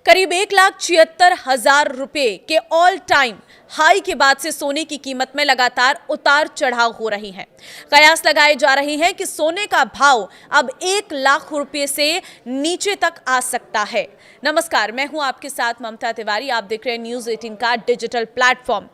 करीब 1,76,000 रुपए के ऑल टाइम हाई के बाद से सोने की कीमत में लगातार उतार चढ़ाव हो रही है। कयास लगाए जा रहे हैं कि सोने का भाव अब 1 लाख रुपए से नीचे तक आ सकता है। नमस्कार, मैं हूं आपके साथ ममता तिवारी। आप देख रहे हैं न्यूज़ 18 का डिजिटल प्लेटफॉर्म।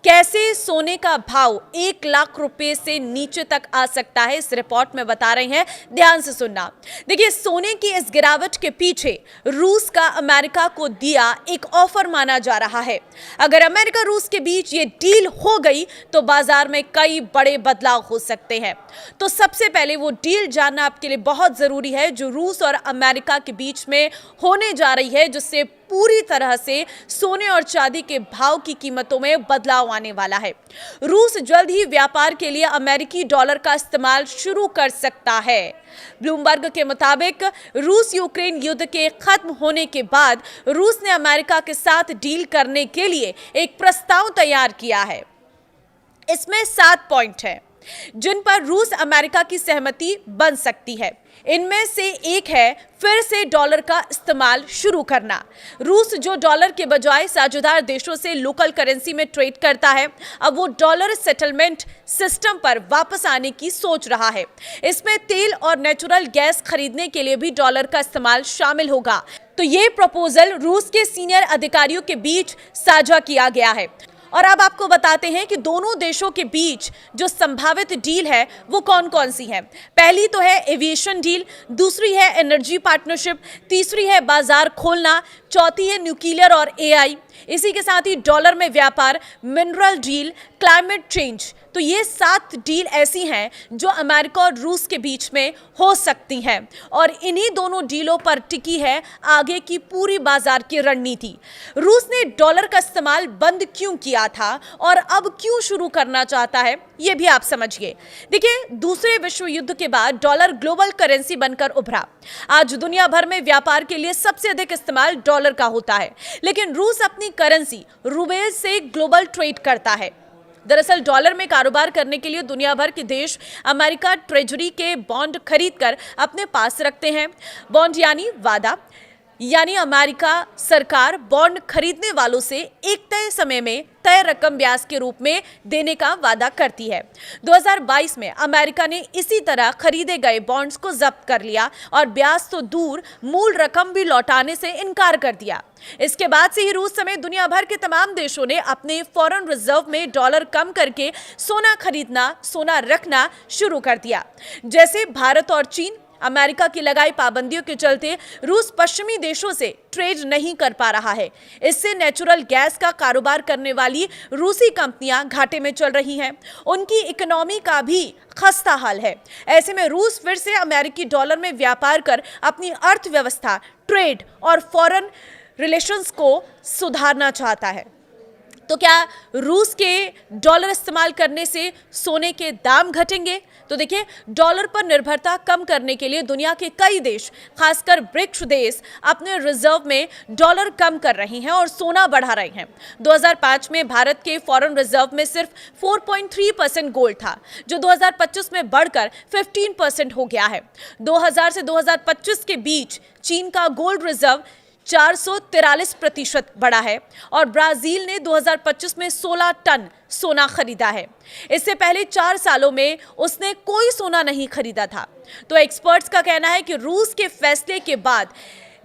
कैसे सोने का भाव 1 लाख रुपए से नीचे तक आ सकता है, इस रिपोर्ट में बता रहे हैं, ध्यान से सुनना। देखिए, सोने की इस गिरावट के पीछे रूस का अमेरिका को दिया एक ऑफर माना जा रहा है। अगर अमेरिका रूस के बीच ये डील हो गई तो बाजार में कई बड़े बदलाव हो सकते हैं। तो सबसे पहले वो डील जानना आपके लिए बहुत जरूरी है जो रूस और अमेरिका के बीच में होने जा रही है, जिससे पूरी तरह से सोने और चांदी के भाव की कीमतों में बदलाव आने वाला है। रूस जल्द ही व्यापार के लिए अमेरिकी डॉलर का इस्तेमाल शुरू कर सकता है। ब्लूमबर्ग के मुताबिक रूस यूक्रेन युद्ध के खत्म होने के बाद रूस ने अमेरिका के साथ डील करने के लिए एक प्रस्ताव तैयार किया है। इसमें 7 पॉइंट हैं जिन पर रूस अमेरिका की सहमति बन सकती है। इनमें से एक है फिर से डॉलर का इस्तेमाल शुरू करना। रूस जो डॉलर के बजाय साझेदार देशों से लोकल करेंसी में ट्रेड करता है, अब वो डॉलर सेटलमेंट सिस्टम पर वापस आने की सोच रहा है। इसमें तेल और नेचुरल गैस खरीदने के लिए भी डॉलर का इस्तेमाल शामिल होगा। तो ये प्रपोजल रूस के सीनियर अधिकारियों के बीच साझा किया गया है। और अब आपको बताते हैं कि दोनों देशों के बीच जो संभावित डील है वो कौन कौन सी है। पहली तो है एविएशन डील, दूसरी है एनर्जी पार्टनरशिप, तीसरी है बाजार खोलना, चौथी है न्यूक्लियर और एआई। इसी के साथ ही डॉलर में व्यापार, मिनरल डील, क्लाइमेट चेंज। तो ये 7 डील ऐसी हैं जो अमेरिका और रूस के बीच में हो सकती हैं और इन्हीं दोनों डीलों पर टिकी है आगे की पूरी बाजार की रणनीति। रूस ने डॉलर का इस्तेमाल बंद क्यों किया था और अब क्यों शुरू करना चाहता है, ये भी आप समझिए। देखिए, दूसरे विश्व युद्ध के बाद डॉलर ग्लोबल करेंसी बनकर उभरा। आज दुनिया भर में व्यापार के लिए सबसे अधिक इस्तेमाल डॉलर का होता है, लेकिन रूस अपनी करेंसी रूबेल से ग्लोबल ट्रेड करता है। दरअसल डॉलर में कारोबार करने के लिए दुनिया भर के देश अमेरिका ट्रेजरी के बॉन्ड खरीदकर अपने पास रखते हैं। बॉन्ड यानी वादा, यानी अमेरिका सरकार बॉन्ड खरीदने वालों से एक तय समय में तय रकम ब्याज के रूप में देने का वादा करती है। 2022 में अमेरिका ने इसी तरह खरीदे गए बॉन्ड्स को जब्त कर लिया और ब्याज तो दूर, मूल रकम भी लौटाने से इनकार कर दिया। इसके बाद से ही रूस समेत दुनिया भर के तमाम देशों ने अपने फॉरेन रिजर्व में डॉलर कम करके सोना खरीदना, सोना रखना शुरू कर दिया। जैसे भारत और चीन, अमेरिका की लगाई पाबंदियों के चलते रूस पश्चिमी देशों से ट्रेड नहीं कर पा रहा है। इससे नेचुरल गैस का कारोबार करने वाली रूसी कंपनियां घाटे में चल रही हैं। उनकी इकोनॉमी का भी खस्ता हाल है। ऐसे में रूस फिर से अमेरिकी डॉलर में व्यापार कर अपनी अर्थव्यवस्था, ट्रेड और फॉरेन रिलेशंस को सुधारना चाहता है। तो क्या रूस के डॉलर इस्तेमाल करने से सोने के दाम घटेंगे? तो देखिए, डॉलर पर निर्भरता कम करने के लिए दुनिया के कई देश, खासकर ब्रिक्स देश, अपने रिजर्व में डॉलर कम कर रहे हैं और सोना बढ़ा रहे हैं। 2005 में भारत के फॉरेन रिजर्व में सिर्फ 4.3% गोल्ड था, जो 2025 में बढ़कर 15% हो गया है। 2000 से 2025 के बीच चीन का गोल्ड रिजर्व 443% बढ़ा है और ब्राजील ने 2025 में 16 टन सोना खरीदा है। इससे पहले 4 सालों में उसने कोई सोना नहीं खरीदा था। तो एक्सपर्ट्स का कहना है कि रूस के फैसले के बाद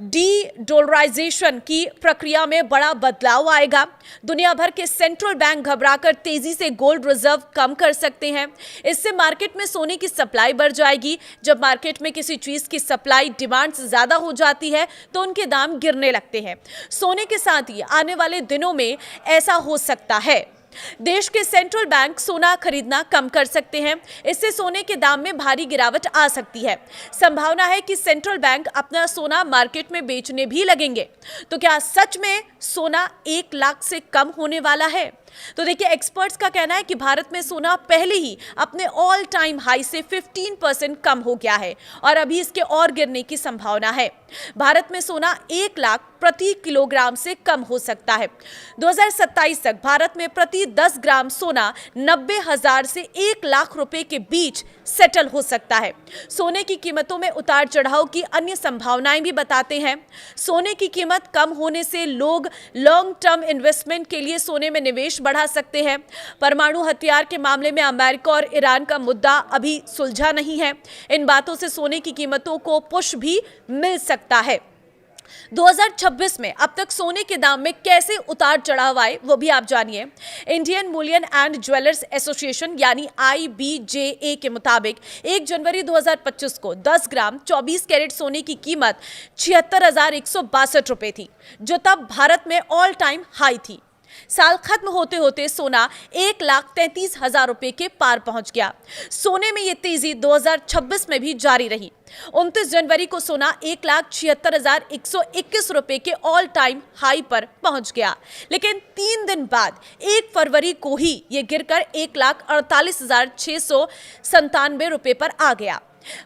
डी-डॉलराइजेशन की प्रक्रिया में बड़ा बदलाव आएगा। दुनिया भर के सेंट्रल बैंक घबराकर तेजी से गोल्ड रिजर्व कम कर सकते हैं। इससे मार्केट में सोने की सप्लाई बढ़ जाएगी। जब मार्केट में किसी चीज की सप्लाई डिमांड से ज्यादा हो जाती है तो उनके दाम गिरने लगते हैं। सोने के साथ ही आने वाले दिनों में ऐसा हो सकता है। देश के सेंट्रल बैंक सोना खरीदना कम कर सकते हैं। इससे सोने के दाम में भारी गिरावट आ सकती है। संभावना है कि सेंट्रल बैंक अपना सोना मार्केट में बेचने भी लगेंगे। तो क्या सच में सोना 1 लाख से कम होने वाला है? तो देखिए, एक्सपर्ट्स का कहना है कि भारत में सोना पहले ही अपने ऑल टाइम हाई से 15% कम हो गया है और अभी इसके और गिरने की संभावना है। भारत में सोना 1 लाख प्रति किलोग्राम से कम हो सकता है। 2027 तक भारत में प्रति 10 ग्राम सोना 90,000 से 1 लाख रुपए के बीच सेटल हो सकता है। सोने की कीमतों में उतार चढ़ाव की अन्य संभावनाएं भी बताते हैं। सोने की कीमत कम होने से लोग लॉन्ग टर्म इन्वेस्टमेंट के लिए सोने में निवेश बढ़ा सकते हैं। परमाणु हथियार के मामले में अमेरिका और ईरान का मुद्दा अभी सुलझा नहीं है। इन बातों से सोने की कीमतों को पुश भी मिल सकता है। 2026 में अब तक सोने के दाम में कैसे उतार चढ़ाव आए वो भी आप जानिए। Indian Boolean and jewellers association यानी IBJA के मुताबिक 1 जनवरी 2025 को 10 ग्राम 24 कैरेट सोने की कीमत 76,162 रुपए थी, जो तब भारत में ऑल टाइम हाई थी। साल खत्म होते होते सोना 1,33,000 रुपए के पार पहुंच गया। सोने में ये तेजी 2026 में भी जारी रही। 29 जनवरी को सोना 1,76,121 रुपए के ऑल टाइम हाई पर पहुंच गया, लेकिन 3 दिन बाद 1 फरवरी को ही ये गिरकर 1,48,697 रुपए पर आ गया।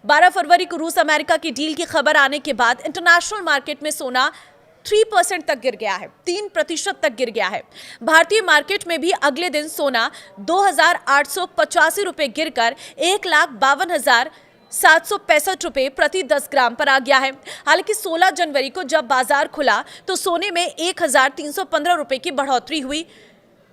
12 फरवरी को रूस अमेरिका की डील की खबर आने के बाद इंटरनेशनल मार्केट में सोना 3% तक गिर गया है, 3% तक गिर गया है। भारतीय मार्केट में भी अगले दिन सोना 2,885 रुपए गिरकर 1,52,765 रुपए प्रति 10 ग्राम पर आ गया है। हालांकि 16 जनवरी को जब बाजार खुला तो सोने में 1,315 रुपए की बढ़ोतरी हुई,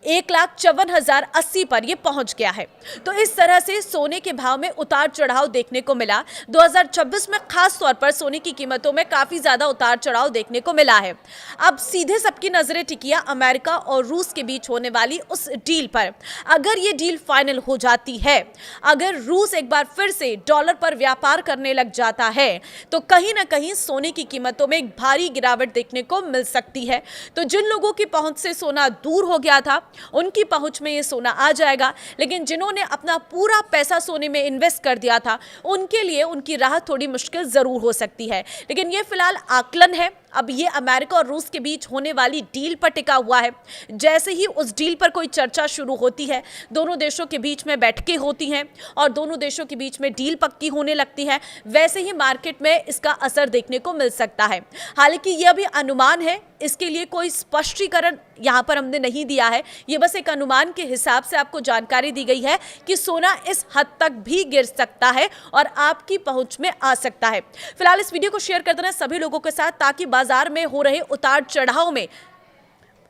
1,54,080 पर यह पहुंच गया है। तो इस तरह से सोने के भाव में उतार चढ़ाव देखने को मिला। 2026 में खास तौर पर सोने की कीमतों में काफी ज्यादा उतार चढ़ाव देखने को मिला है। अब सीधे सबकी नजरें टिकिया अमेरिका और रूस के बीच होने वाली उस डील पर। अगर ये डील फाइनल हो जाती है, अगर रूस एक बार फिर से डॉलर पर व्यापार करने लग जाता है, तो कहीं ना कहीं सोने की कीमतों में एक भारी गिरावट देखने को मिल सकती है। तो जिन लोगों की पहुंच से सोना दूर हो गया था, उनकी पहुंच में ये सोना आ जाएगा, लेकिन जिन्होंने अपना पूरा पैसा सोने में इन्वेस्ट कर दिया था, उनके लिए उनकी राह थोड़ी मुश्किल जरूर हो सकती है। लेकिन ये फिलहाल आकलन है। अब ये अमेरिका और रूस के बीच होने वाली डील पर टिका हुआ है। जैसे ही उस डील पर कोई चर्चा शुरू होती है, दोनों देशों के बीच में बैठकें होती हैं और दोनों देशों के बीच में डील पक्की होने लगती है, वैसे ही मार्केट में इसका असर देखने को मिल सकता है। हालांकि यह भी अनुमान है, इसके लिए कोई स्पष्टीकरण यहाँ पर हमने नहीं दिया है। ये बस एक अनुमान के हिसाब से आपको जानकारी दी गई है कि सोना इस हद तक भी गिर सकता है और आपकी पहुंच में आ सकता है। फिलहाल इस वीडियो को शेयर कर देना सभी लोगों के साथ, ताकि बाजार में हो रहे उतार चढ़ाव में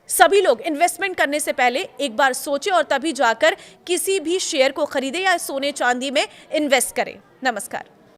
सभी लोग इन्वेस्टमेंट करने से पहले एक बार सोचें और तभी जाकर किसी भी शेयर को खरीदें या सोने चांदी में इन्वेस्ट करें। नमस्कार।